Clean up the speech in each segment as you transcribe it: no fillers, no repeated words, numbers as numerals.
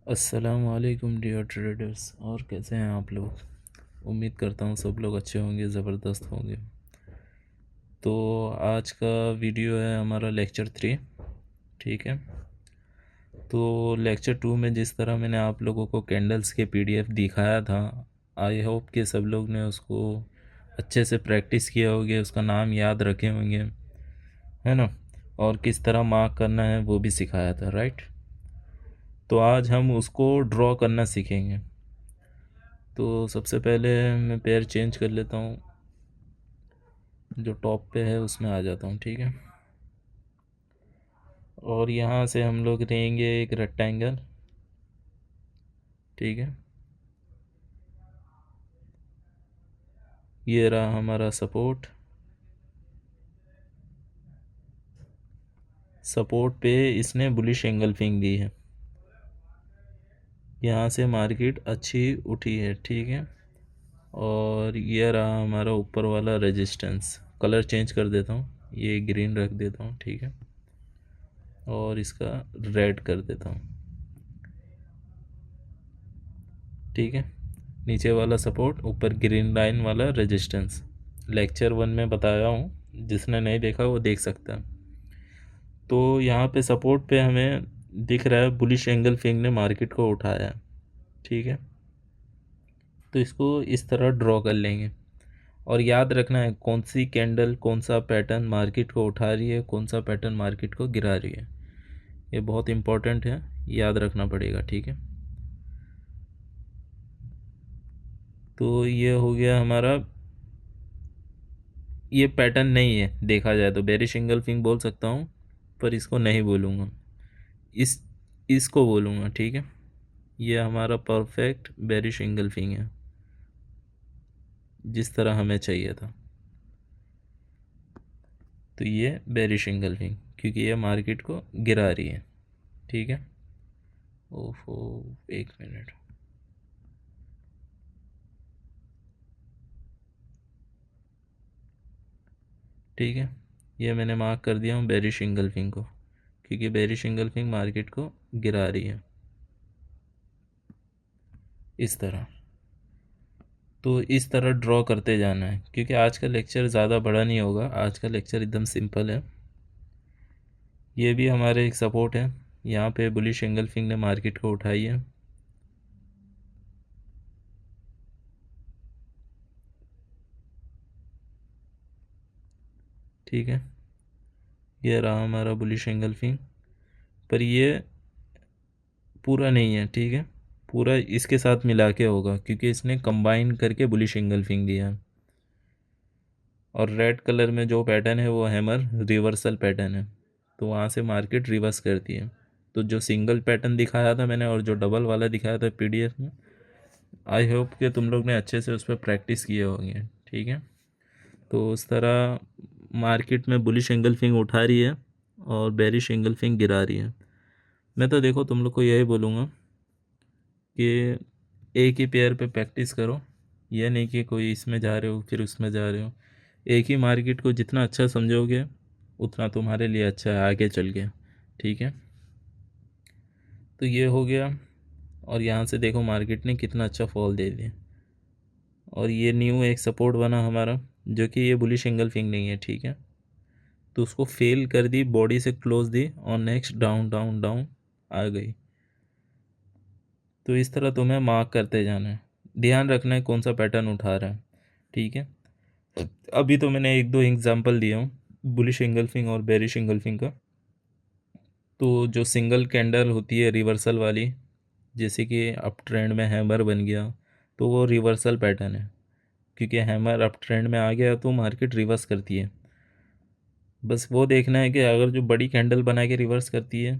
अस्सलामुअलैकुम dear traders. और कैसे हैं आप लोग? उम्मीद करता हूँ सब लोग अच्छे होंगे, ज़बरदस्त होंगे। तो आज का वीडियो है हमारा लेक्चर 3। ठीक है, तो लेक्चर 2 में जिस तरह मैंने आप लोगों को कैंडल्स के पीडीएफ दिखाया था, आई होप कि सब लोग ने उसको अच्छे से प्रैक्टिस किया होगे, उसका नाम याद रखे होंगे, है ना। और किस तरह मार्क करना है वो भी सिखाया था, राइट। तो आज हम उसको ड्रॉ करना सीखेंगे। तो सबसे पहले मैं पेयर चेंज कर लेता हूँ, जो टॉप पे है उसमें आ जाता हूँ, ठीक है। और यहाँ से हम लोग लेंगे एक रेक्टेंगल, ठीक है। ये रहा हमारा सपोर्ट। सपोर्ट पे इसने बुलिश एंगल फिंग दी है, यहाँ से मार्केट अच्छी उठी है, ठीक है। और ये रहा हमारा ऊपर वाला रेजिस्टेंस। कलर चेंज कर देता हूँ, ये ग्रीन रख देता हूँ, ठीक है। और इसका रेड कर देता हूँ, ठीक है। नीचे वाला सपोर्ट, ऊपर ग्रीन लाइन वाला रेजिस्टेंस। लेक्चर 1 में बताया हूँ, जिसने नहीं देखा वो देख सकता है। तो यहाँ पे सपोर्ट पे हमें दिख रहा है बुलिश एंगल फिंग ने मार्केट को उठाया, ठीक है। तो इसको इस तरह ड्रॉ कर लेंगे। और याद रखना है कौन सी कैंडल, कौन सा पैटर्न मार्केट को उठा रही है, कौन सा पैटर्न मार्केट को गिरा रही है। ये बहुत इंपॉर्टेंट है, याद रखना पड़ेगा, ठीक है। तो ये हो गया हमारा। ये पैटर्न नहीं है, देखा जाए तो बेरिश एंगल्फिंग बोल सकता हूँ, पर इसको नहीं बोलूँगा, इस इसको बोलूँगा, ठीक है। ये हमारा परफेक्ट बेरिश एंगल्फिंग है, जिस तरह हमें चाहिए था। तो ये बेरिश एंगल्फिंग, क्योंकि ये मार्केट को गिरा रही है, ठीक है। ओफो, एक मिनट। ठीक है, ये मैंने मार्क कर दिया हूँ बेरिश एंगल्फिंग को, क्योंकि बेरिश एंगल्फिंग मार्केट को गिरा रही है इस तरह। तो इस तरह ड्रॉ करते जाना है, क्योंकि आज का लेक्चर ज़्यादा बड़ा नहीं होगा, आज का लेक्चर एकदम सिंपल है। ये भी हमारे एक सपोर्ट है, यहाँ पे बुलिश एंगल्फिंग ने मार्केट को उठाई है, ठीक है। ये रहा हमारा बुलिश एंगल्फिंग, पर ये पूरा नहीं है, ठीक है। पूरा इसके साथ मिला के होगा, क्योंकि इसने कंबाइन करके बुलिश एंगल्फिंग दिया है। और रेड कलर में जो पैटर्न है वो हैमर रिवर्सल पैटर्न है, तो वहाँ से मार्केट रिवर्स करती है। तो जो सिंगल पैटर्न दिखाया था मैंने और जो डबल वाला दिखाया था पीडीएफ में, आई होप कि तुम लोग ने अच्छे से उस पर प्रैक्टिस किए होंगे, ठीक है। तो उस तरह मार्केट में बुलिश एंगल्फिंग उठा रही है और बेरिश एंगल्फिंग गिरा रही है। मैं तो देखो तुम लोग को यही बोलूँगा कि एक ही पेयर पे प्रैक्टिस करो, यह नहीं कि कोई इसमें जा रहे हो फिर उसमें जा रहे हो। एक ही मार्केट को जितना अच्छा समझोगे उतना तुम्हारे लिए अच्छा है आगे चल के, ठीक है। तो ये हो गया। और यहाँ से देखो मार्केट ने कितना अच्छा फॉल दे दिया, और ये न्यू एक सपोर्ट बना हमारा, जो कि ये बुलिश एंगल्फिंग नहीं है, ठीक है। तो उसको फेल कर दी, बॉडी से क्लोज दी और नेक्स्ट डाउन डाउन डाउन आ गई। तो इस तरह तुम्हें मार्क करते जाना है, ध्यान रखना है कौन सा पैटर्न उठा रहा है, ठीक है। अभी तो मैंने एक दो एग्जांपल दिया हूँ बुलिश एंगल्फिंग और बेरिश एंगल्फिंग का। तो जो सिंगल कैंडल होती है रिवर्सल वाली, जैसे कि अप ट्रेंड में हैमर बन गया, तो वो रिवर्सल पैटर्न है, क्योंकि हैमर अप ट्रेंड में आ गया तो मार्केट रिवर्स करती है। बस वो देखना है कि अगर जो बड़ी कैंडल बना के रिवर्स करती है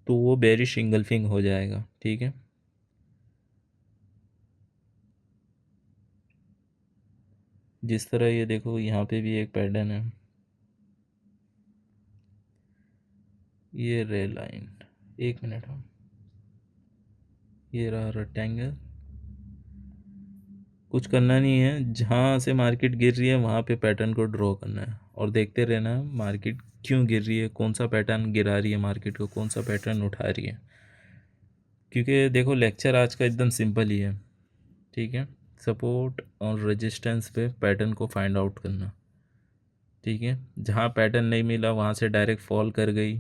तो वो बेरिश एंगल्फिंग हो जाएगा, ठीक है। जिस तरह ये देखो यहाँ पे भी एक पैटर्न है, ये रे लाइन, एक मिनट हम, ये रहा रेक्टेंगल। कुछ करना नहीं है, जहाँ से मार्केट गिर रही है वहाँ पे पैटर्न को ड्रॉ करना है और देखते रहना है मार्केट क्यों गिर रही है, कौन सा पैटर्न गिरा रही है मार्केट को, कौन सा पैटर्न उठा रही है। क्योंकि देखो लेक्चर आज का एकदम सिंपल ही है, ठीक है। सपोर्ट और रेजिस्टेंस पे पैटर्न को फाइंड आउट करना, ठीक है। जहाँ पैटर्न नहीं मिला वहाँ से डायरेक्ट फॉल कर गई,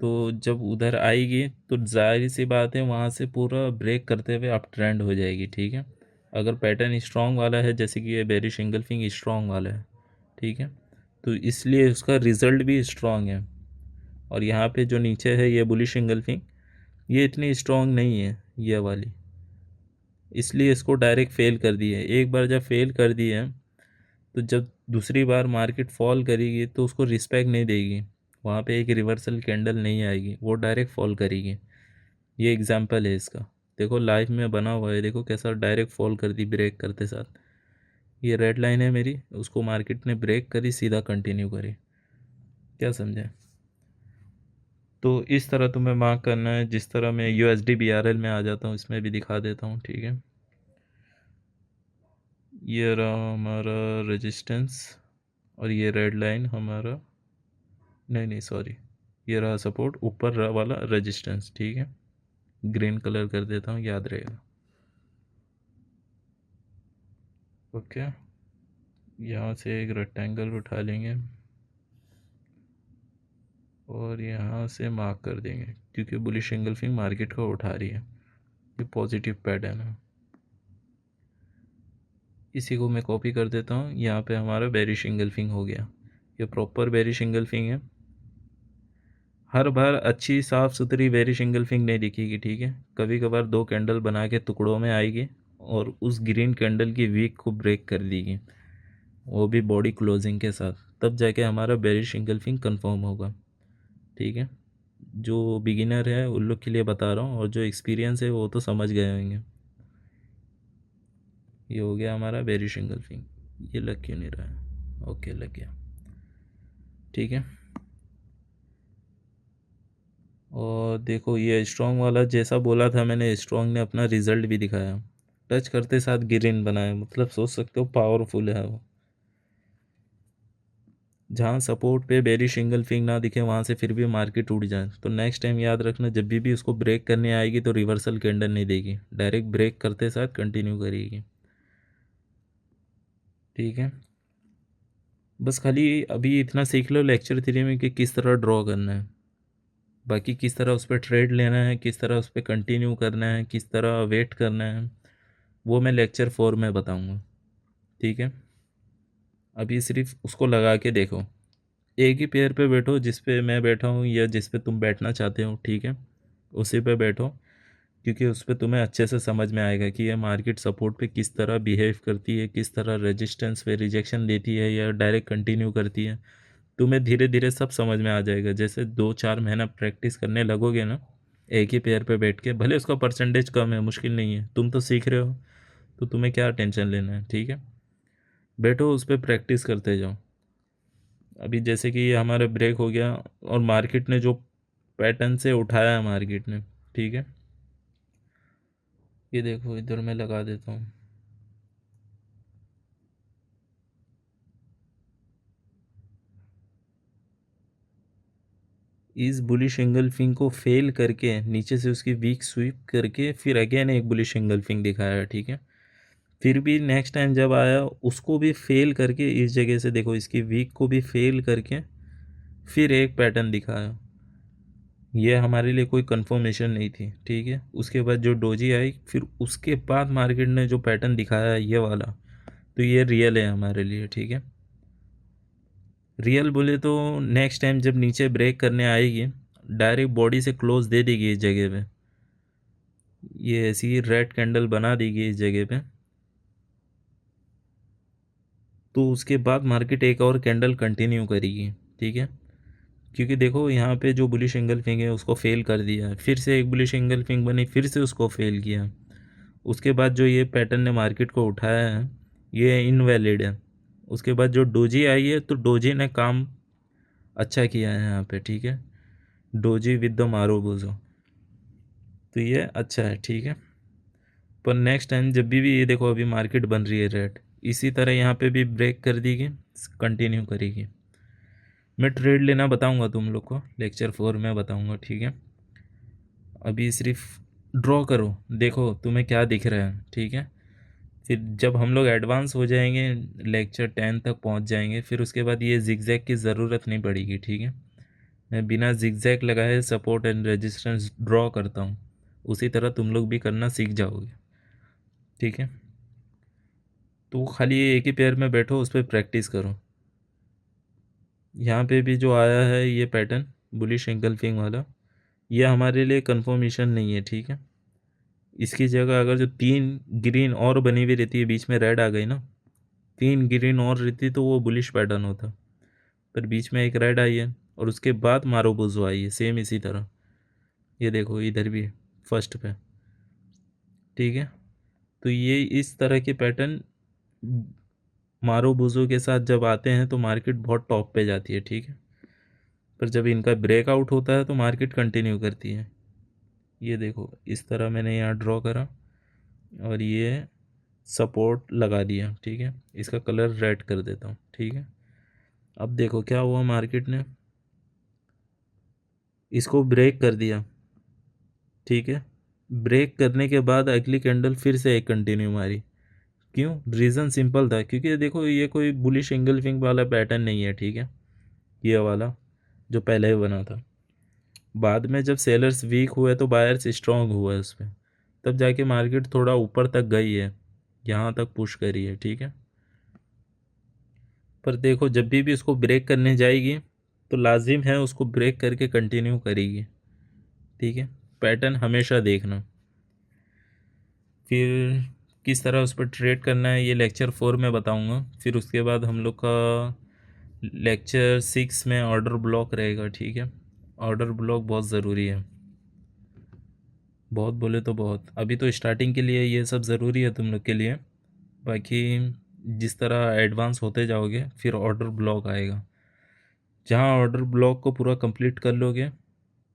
तो जब उधर आएगी तो जाहिर सी बात है वहाँ से पूरा ब्रेक करते हुए अप ट्रेंड हो जाएगी, ठीक है। अगर पैटर्न स्ट्रॉन्ग वाला है, जैसे कि ये बेरिश एंगल्फिंग स्ट्रॉन्ग वाला है, ठीक है, तो इसलिए उसका रिज़ल्ट भी स्ट्रॉन्ग है। और यहाँ पे जो नीचे है ये बुलिश एंगल्फिंग, ये इतनी स्ट्रॉन्ग नहीं है ये वाली, इसलिए इसको डायरेक्ट फेल कर दी है। एक बार जब फेल कर दी है तो जब दूसरी बार मार्केट फॉल करेगी तो उसको रिस्पेक्ट नहीं देगी, वहाँ पे एक रिवर्सल कैंडल नहीं आएगी, वो डायरेक्ट फॉल करेगी। ये एग्जांपल है इसका, देखो लाइव में बना हुआ है, देखो कैसा डायरेक्ट फॉल कर दी ब्रेक करते साथ। ये रेड लाइन है मेरी, उसको मार्केट ने ब्रेक करी, सीधा कंटिन्यू करी। क्या समझे? तो इस तरह तुम्हें मार्क करना है, जिस तरह मैं USD BRL में आ जाता हूँ इसमें भी दिखा देता हूँ, ठीक है। ये रहा हमारा रेजिस्टेंस और ये रेड लाइन हमारा, नहीं सॉरी, ये रहा सपोर्ट, ऊपर रहा वाला रेजिस्टेंस, ठीक है। ग्रीन कलर कर देता हूँ, याद रहेगा। ओके, यहाँ से एक रेक्टेंगल उठा लेंगे और यहाँ से मार्क कर देंगे, क्योंकि बुलिश एंगल्फिंग मार्केट को उठा रही है, ये पॉजिटिव पैटर्न है। इसी को मैं कॉपी कर देता हूँ, यहाँ पे हमारा बेरिश एंगल्फिंग हो गया, ये प्रॉपर बेरिश एंगल्फिंग है। हर बार अच्छी साफ़ सुथरी बेरिश एंगल्फिंग नहीं दिखेगी, ठीक है। कभी कभार दो कैंडल बना के टुकड़ों में आएगी और उस ग्रीन कैंडल की वीक को ब्रेक कर देगी, वो भी बॉडी क्लोजिंग के साथ, तब जाके हमारा बेरिश एंगल्फिंग कंफर्म होगा, ठीक है। जो बिगिनर है उन लोग के लिए बता रहा हूँ, और जो एक्सपीरियंस है वो तो समझ गए होंगे। ये हो गया हमारा बेरिश एंगल्फिंग। ये लग क्यों नहीं रहा है? ओके, लग गया, ठीक है। और देखो ये स्ट्रॉन्ग वाला, जैसा बोला था मैंने, स्ट्रॉन्ग ने अपना रिजल्ट भी दिखाया, टच करते साथ ग्रीन बनाया, मतलब सोच सकते हो पावरफुल है वो। जहाँ सपोर्ट पे बेरिश एंगल्फिंग ना दिखे वहाँ से फिर भी मार्केट उड़ जाए, तो नेक्स्ट टाइम याद रखना, जब भी उसको ब्रेक करने आएगी तो रिवर्सल कैंडल नहीं देगी, डायरेक्ट ब्रेक करते साथ कंटिन्यू करेगी, ठीक है। बस खाली अभी इतना सीख लो लेक्चर 3 में कि किस तरह ड्रॉ करना है, बाकी किस तरह उस पर ट्रेड लेना है, किस तरह उस पर कंटिन्यू करना है, किस तरह वेट करना है, वो मैं लेक्चर 4 में बताऊंगा, ठीक है। अभी सिर्फ उसको लगा के देखो, एक ही पेयर पे बैठो जिस पे मैं बैठा हूँ या जिस पे तुम बैठना चाहते हो, ठीक है, उसी पे बैठो, क्योंकि उस पर तुम्हें अच्छे से समझ में आएगा कि ये मार्केट सपोर्ट पे किस तरह बिहेव करती है, किस तरह रेजिस्टेंस पे रिजेक्शन देती है या डायरेक्ट कंटिन्यू करती है। तुम्हें धीरे धीरे सब समझ में आ जाएगा, जैसे 2-4 महीना प्रैक्टिस करने लगोगे ना एक ही पेयर पे बैठ के, भले उसका परसेंटेज कम है, मुश्किल नहीं है, तुम तो सीख रहे हो, तो तुम्हें क्या टेंशन लेना है, ठीक है। बैठो उस पर प्रैक्टिस करते जाओ। अभी जैसे कि ये हमारा ब्रेक हो गया और मार्केट ने जो पैटर्न से उठाया है मार्केट ने, ठीक है, ये देखो इधर मैं लगा देता हूँ। इस बुलिश एंगल्फिंग को फेल करके नीचे से उसकी वीक स्वीप करके फिर अगेन एक बुलिश एंगल्फिंग दिखाया, ठीक है। फिर भी नेक्स्ट टाइम जब आया उसको भी फेल करके, इस जगह से देखो इसकी वीक को भी फेल करके फिर एक पैटर्न दिखाया। ये हमारे लिए कोई कंफर्मेशन नहीं थी, ठीक है। उसके बाद जो डोजी आई, फिर उसके बाद मार्केट ने जो पैटर्न दिखाया ये वाला, तो ये रियल है हमारे लिए, ठीक है। रियल बोले तो नेक्स्ट टाइम जब नीचे ब्रेक करने आएगी डायरेक्ट बॉडी से क्लोज दे देगी इस जगह पे, ये ऐसी रेड कैंडल बना देगी इस जगह पे, तो उसके बाद मार्केट एक और कैंडल कंटिन्यू करेगी, ठीक है। क्योंकि देखो यहाँ पे जो बुलिश एंगल्फिंग है उसको फेल कर दिया, फिर से एक बुलिश एंगल्फिंग बनी, फिर से उसको फेल किया, उसके बाद जो ये पैटर्न ने मार्केट को उठाया है ये इनवैलिड है। उसके बाद जो डोजी आई है तो डोजी ने काम अच्छा किया है यहाँ पे, ठीक है, डोजी विद द मारोबोजो, तो ये अच्छा है, ठीक है। पर नेक्स्ट टाइम जब भी ये देखो अभी मार्केट बन रही है रेड, इसी तरह यहाँ पे भी ब्रेक कर देगी, कंटिन्यू करेगी। मैं ट्रेड लेना बताऊंगा तुम लोग को, लेक्चर 4 में बताऊंगा, ठीक है। अभी सिर्फ ड्रॉ करो, देखो तुम्हें क्या दिख रहा है, ठीक है। फिर जब हम लोग एडवांस हो जाएंगे, लेक्चर 10 तक पहुंच जाएंगे, फिर उसके बाद ये जिगजैग की ज़रूरत नहीं पड़ेगी, ठीक है। मैं बिना जिगजैग लगाए सपोर्ट एंड रेजिस्टेंस ड्रॉ करता हूँ, उसी तरह तुम लोग भी करना सीख जाओगे, ठीक है। तो खाली ये एक ही पेयर में बैठो, उस पर प्रैक्टिस करो। यहाँ पे भी जो आया है ये पैटर्न बुलिश एंगल्फिंग वाला, ये हमारे लिए कंफर्मेशन नहीं है, ठीक है। इसकी जगह अगर जो 3 ग्रीन और बनी हुई रहती है, बीच में रेड आ गई ना, 3 ग्रीन और रहती तो वो बुलिश पैटर्न होता, पर बीच में एक रेड आई है और उसके बाद मारोबोजो आई है सेम इसी तरह। ये देखो इधर भी फर्स्ट पे, ठीक है। तो ये इस तरह के पैटर्न मारोबोजो के साथ जब आते हैं तो मार्केट बहुत टॉप पे जाती है, ठीक है। पर जब इनका ब्रेकआउट होता है तो मार्केट कंटिन्यू करती है। ये देखो इस तरह मैंने यहाँ ड्रॉ करा और ये सपोर्ट लगा दिया, ठीक है। इसका कलर रेड कर देता हूँ, ठीक है। अब देखो क्या हुआ, मार्केट ने इसको ब्रेक कर दिया, ठीक है। ब्रेक करने के बाद अगली कैंडल फिर से एक कंटिन्यू मारी। क्यों? रीज़न सिंपल था, क्योंकि देखो ये कोई बुलिश एंगल्फिंग वाला पैटर्न नहीं है, ठीक है। ये वाला जो पहले बना था, बाद में जब सेलर्स वीक हुए तो बायर्स स्ट्रांग हुआ है उस पर, तब जाके मार्केट थोड़ा ऊपर तक गई है, यहाँ तक पुश करी है, ठीक है। पर देखो जब भी उसको ब्रेक करने जाएगी तो लाजिम है उसको ब्रेक करके कंटिन्यू करेगी, ठीक है। पैटर्न हमेशा देखना। फिर किस तरह उस पर ट्रेड करना है ये लेक्चर 4 में बताऊंगा। फिर उसके बाद हम लोग का लेक्चर 6 में ऑर्डर ब्लॉक रहेगा, ठीक है। ऑर्डर ब्लॉक बहुत ज़रूरी है, बहुत बोले तो बहुत। अभी तो स्टार्टिंग के लिए ये सब ज़रूरी है तुम लोग के लिए, बाकी जिस तरह एडवांस होते जाओगे फिर ऑर्डर ब्लॉक आएगा। जहाँ ऑर्डर ब्लॉक को पूरा कंप्लीट कर लोगे,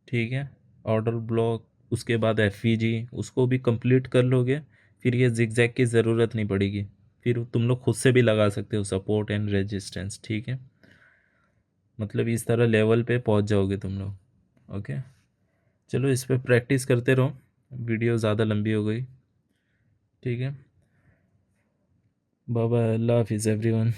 ठीक है, ऑर्डर ब्लॉक उसके बाद एफवीजी उसको भी कंप्लीट कर लोगे, फिर ये जिगजैग की ज़रूरत नहीं पड़ेगी। फिर तुम लोग खुद से भी लगा सकते हो सपोर्ट एंड रेजिस्टेंस, ठीक है। मतलब इस तरह लेवल पे पहुंच जाओगे तुम लोग, ओके। चलो इस पे प्रैक्टिस करते रहो, वीडियो ज़्यादा लंबी हो गई, ठीक है। बाय बाय, अल्लाह हाफिज़ एवरीवन।